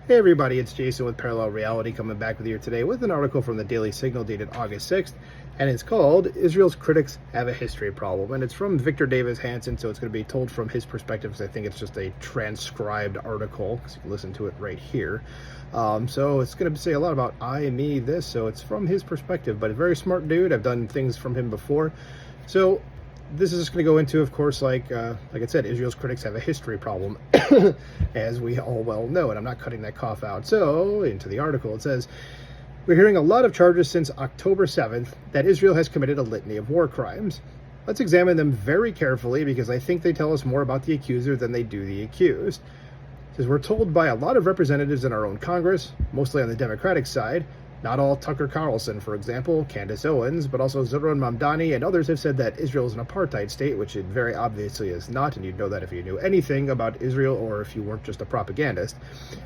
Hey everybody, it's Jason with Parallel Reality coming back with you today with an article from the Daily Signal dated August 6th, and it's called Israel's Critics Have a History Problem, and it's from Victor Davis Hanson, so it's going to be told from his perspective because I think it's just a transcribed article, because you can listen to it right here. So it's going to say a lot about I, me, this, so it's from his perspective, but a very smart dude. I've done things from him before. So this is just going to go into, of course, like I said, Israel's critics have a history problem, as we all well know, and I'm not cutting that cough out. So, into the article, it says, we're hearing a lot of charges since October 7th that Israel has committed a litany of war crimes. Let's examine them very carefully because I think they tell us more about the accuser than they do the accused. It says, we're told by a lot of representatives in our own Congress, mostly on the Democratic side, not all Tucker Carlson, for example, Candace Owens, but also Zoran Mamdani and others have said that Israel is an apartheid state, which it very obviously is not, and you'd know that if you knew anything about Israel or if you weren't just a propagandist.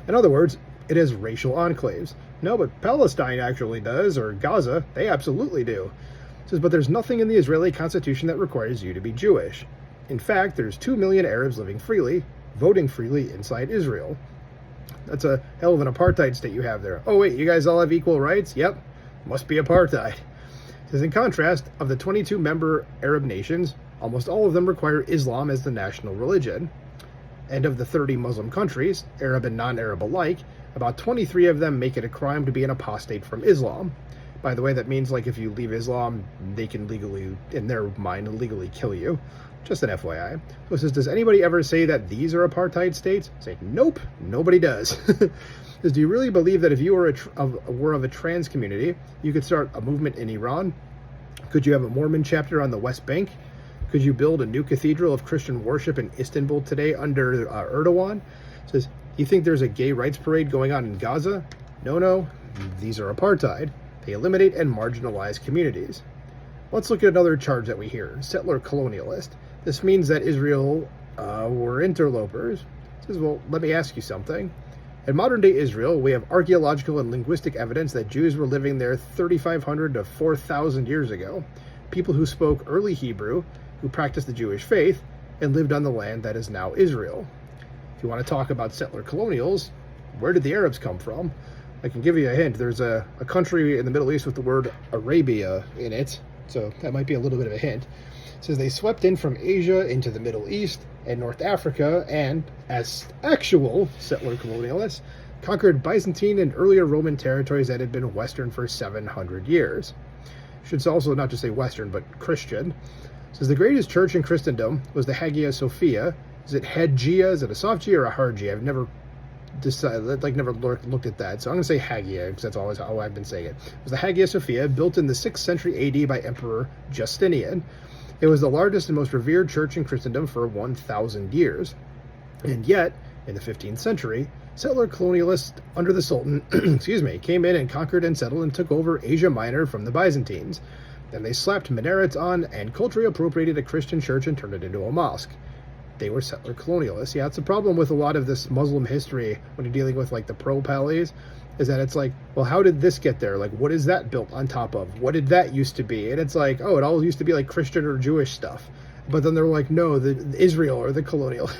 In other words, it has racial enclaves. No, but Palestine actually does, or Gaza, they absolutely do. It says, but there's nothing in the Israeli constitution that requires you to be Jewish. In fact, there's 2 million Arabs living freely, voting freely inside Israel. That's a hell of an apartheid state you have there. Oh, wait, you guys all have equal rights? Yep, must be apartheid. It says, in contrast, of the 22 member Arab nations, almost all of them require Islam as the national religion. And of the 30 Muslim countries, Arab and non-Arab alike, about 23 of them make it a crime to be an apostate from Islam. By the way, that means, like, if you leave Islam, they can legally, in their mind, legally kill you. Just an FYI. So it says, does anybody ever say that these are apartheid states? Say, nope, nobody does. Says, do you really believe that if you were of a trans community, you could start a movement in Iran? Could you have a Mormon chapter on the West Bank? Could you build a new cathedral of Christian worship in Istanbul today under Erdogan? It says, you think there's a gay rights parade going on in Gaza? No, these are apartheid. They eliminate and marginalize communities. Let's look at another charge that we hear, settler colonialist. This means that Israel were interlopers. It says, well, let me ask you something. In modern-day Israel, we have archaeological and linguistic evidence that Jews were living there 3,500 to 4,000 years ago. People who spoke early Hebrew, who practiced the Jewish faith, and lived on the land that is now Israel. If you want to talk about settler colonials, where did the Arabs come from? I can give you a hint. There's a country in the Middle East with the word Arabia in it, so that might be a little bit of a hint. It says they swept in from Asia into the Middle East and North Africa and, as actual settler colonialists, conquered Byzantine and earlier Roman territories that had been Western for 700 years. Should also not just say Western, but Christian. It says the greatest church in Christendom was the Hagia Sophia. Is it Hagia? Is it a soft G or a hard G? I've never decided, never looked at that. So I'm going to say Hagia, because that's always how I've been saying it. It was the Hagia Sophia, built in the 6th century AD by Emperor Justinian. It was the largest and most revered church in Christendom for 1,000 years. And yet, in the 15th century, settler colonialists under the Sultan, came in and conquered and settled and took over Asia Minor from the Byzantines. Then they slapped minarets on and culturally appropriated a Christian church and turned it into a mosque. They were settler colonialists. Yeah, it's a problem with a lot of this Muslim history when you're dealing with, like, the pro-pallies, is that it's like, well, how did this get there? Like, what is that built on top of? What did that used to be? And it's like, oh, it all used to be, like, Christian or Jewish stuff. But then they're like, no, the Israel or the colonial.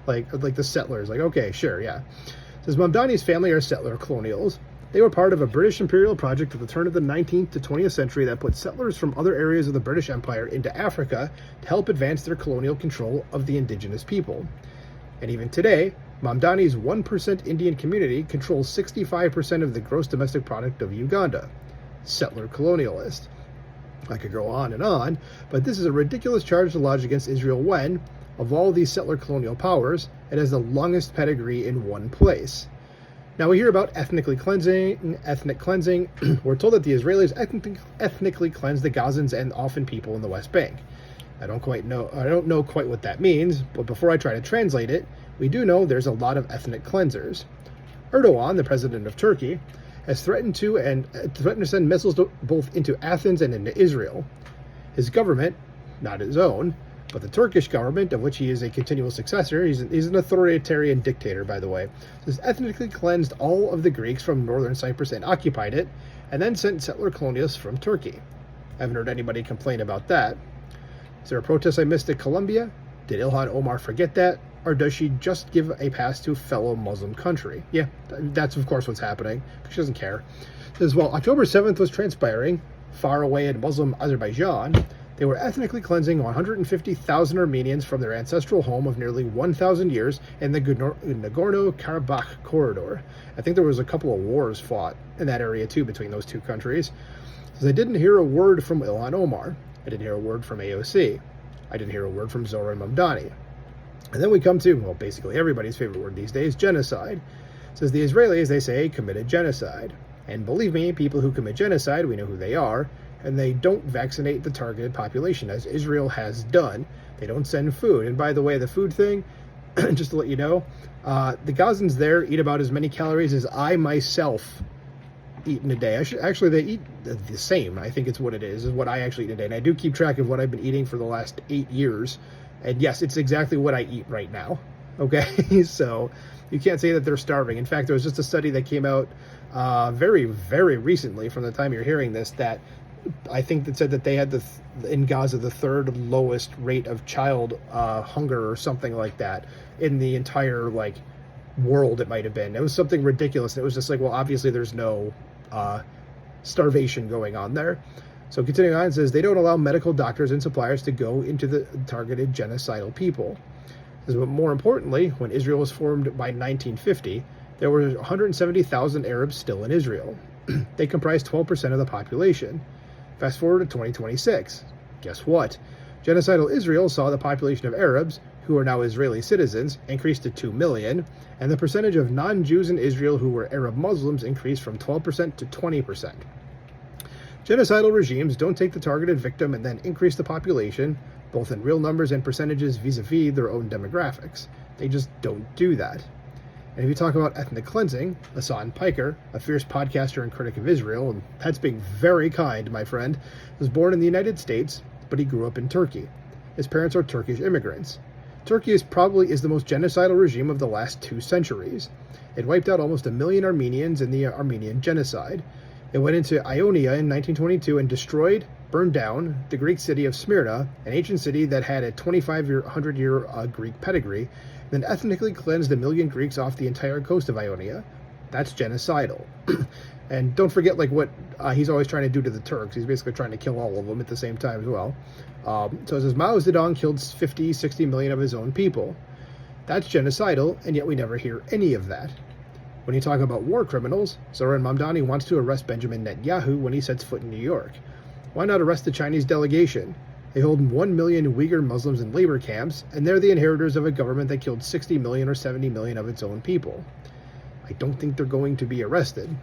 like the settlers. Like, okay, sure, yeah. It says, Mamdani's family are settler colonials. They were part of a British imperial project at the turn of the 19th to 20th century that put settlers from other areas of the British Empire into Africa to help advance their colonial control of the indigenous people. And even today, Mamdani's 1% Indian community controls 65% of the gross domestic product of Uganda. Settler colonialist. I could go on, but this is a ridiculous charge to lodge against Israel when, of all these settler colonial powers, it has the longest pedigree in one place. Now we hear about ethnic cleansing. We're told that the Israelis ethnically cleansed the Gazans and often people in the West Bank. I don't know quite what that means, but before I try to translate it, we do know there's a lot of ethnic cleansers. Erdogan, the president of Turkey, has threatened to send missiles both into Athens and into Israel. His government, not his own, but the Turkish government, of which he is a continual successor, he's an authoritarian dictator, by the way, has ethnically cleansed all of the Greeks from northern Cyprus and occupied it, and then sent settler colonialists from Turkey. I haven't heard anybody complain about that. Is there a protest I missed at Colombia? Did Ilhan Omar forget that? or does she just give a pass to a fellow Muslim country? Yeah, that's of course what's happening. She doesn't care. It says, well, October 7th was transpiring. Far away in Muslim Azerbaijan, they were ethnically cleansing 150,000 Armenians from their ancestral home of nearly 1,000 years in the Nagorno-Karabakh corridor. I think there was a couple of wars fought in that area too between those two countries. So I didn't hear a word from Ilhan Omar. I didn't hear a word from AOC. I didn't hear a word from Zoran Mamdani. And then we come to, well, basically everybody's favorite word these days, genocide. It says the Israelis, they say, committed genocide. And believe me, people who commit genocide, we know who they are, and they don't vaccinate the targeted population, as Israel has done. They don't send food. And by the way, the food thing, just to let you know, the Gazans there eat about as many calories as I myself eat in a day. Actually, they eat the same. I think it's what it is what I actually eat in a day. And I do keep track of what I've been eating for the last 8 years. And yes, it's exactly what I eat right now. Okay, so you can't say that they're starving. In fact, there was just a study that came out very, very recently from the time you're hearing this that I think that said that they had in Gaza the third lowest rate of child hunger or something like that in the entire world. It might have been. It was something ridiculous. It was just like, well, obviously there's no starvation going on there. So continuing on, it says they don't allow medical doctors and suppliers to go into the targeted genocidal people. But more importantly, when Israel was formed by 1950, there were 170,000 Arabs still in Israel. They comprised 12% of the population. Fast forward to 2026. Guess what? Genocidal Israel saw the population of Arabs, who are now Israeli citizens, increase to 2 million, and the percentage of non-Jews in Israel who were Arab Muslims increased from 12% to 20%. Genocidal regimes don't take the targeted victim and then increase the population, both in real numbers and percentages vis-a-vis their own demographics. They just don't do that. And if you talk about ethnic cleansing, Hassan Piker, a fierce podcaster and critic of Israel, and that's being very kind, my friend, was born in the United States, but he grew up in Turkey. His parents are Turkish immigrants. Turkey is the most genocidal regime of the last 2 centuries. It wiped out almost 1 million Armenians in the Armenian genocide. It went into Ionia in 1922 and destroyed, burned down, the Greek city of Smyrna, an ancient city that had a 2,500-year Greek pedigree, then ethnically cleansed 1 million Greeks off the entire coast of Ionia. That's genocidal. And don't forget what he's always trying to do to the Turks. He's basically trying to kill all of them at the same time as well. So it says Mao Zedong killed 50, 60 million of his own people. That's genocidal, and yet we never hear any of that. When you talk about war criminals, Zoran Mamdani wants to arrest Benjamin Netanyahu when he sets foot in New York. Why not arrest the Chinese delegation? They hold 1 million Uyghur Muslims in labor camps, and they're the inheritors of a government that killed 60 million or 70 million of its own people. I don't think they're going to be arrested.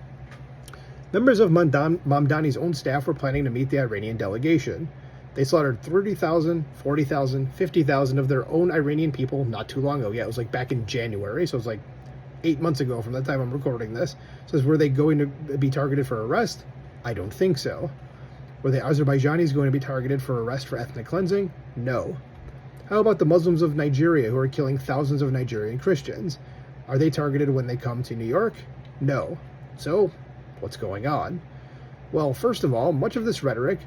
Members of Mamdani's own staff were planning to meet the Iranian delegation. They slaughtered 30,000, 40,000, 50,000 of their own Iranian people not too long ago. Yeah, it was back in January, so it was 8 months ago from the time I'm recording this. It says, were they going to be targeted for arrest? I don't think so. Were the Azerbaijanis going to be targeted for arrest for ethnic cleansing? No. How about the Muslims of Nigeria who are killing thousands of Nigerian Christians? Are they targeted when they come to New York? No. So, what's going on? Well, first of all, most of this rhetoric,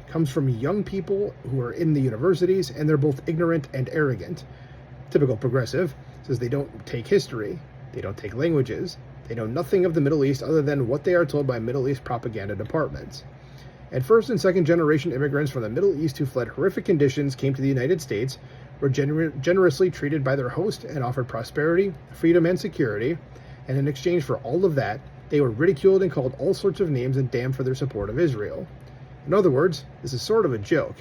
comes from young people who are in the universities, and they're both ignorant and arrogant. Typical progressive says they don't take history, they don't take languages, they know nothing of the Middle East other than what they are told by Middle East propaganda departments. And first and second generation immigrants from the Middle East who fled horrific conditions came to the United States, were generously treated by their host and offered prosperity, freedom, and security, and in exchange for all of that, they were ridiculed and called all sorts of names and damned for their support of Israel. In other words, this is sort of a joke.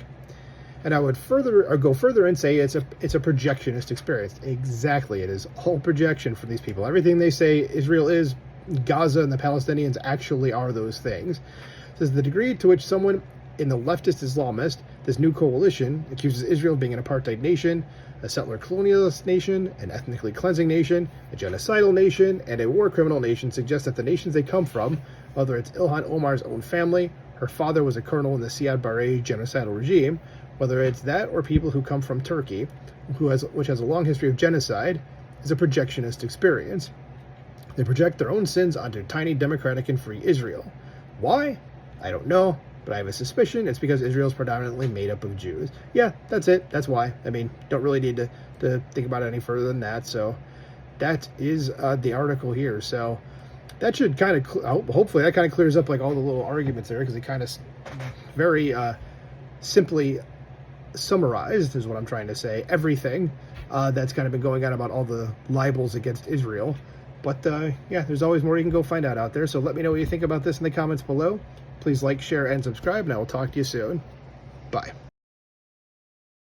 And I would go further and say it's a projectionist experience. Exactly, it is all projection for these people. Everything they say Israel is, Gaza and the Palestinians actually are those things. It says the degree to which someone in the leftist Islamist, this new coalition, accuses Israel of being an apartheid nation, a settler colonialist nation, an ethnically cleansing nation, a genocidal nation, and a war criminal nation suggests that the nations they come from, whether it's Ilhan Omar's own family, her father was a colonel in the Siad Barre genocidal regime, whether it's that or people who come from Turkey, which has a long history of genocide, is a projectionist experience. They project their own sins onto tiny democratic and free Israel. Why? I don't know. but I have a suspicion it's because Israel is predominantly made up of Jews. Yeah, that's it. That's why. I mean, don't really need to think about it any further than that. So that is the article here. So that should kind of, hopefully that kind of clears up like all the little arguments there, because it kind of very simply summarized, is what I'm trying to say, everything that's kind of been going on about all the libels against Israel. But yeah, there's always more you can go find out there. So let me know what you think about this in the comments below. Please like, share, and subscribe, and I will talk to you soon. Bye.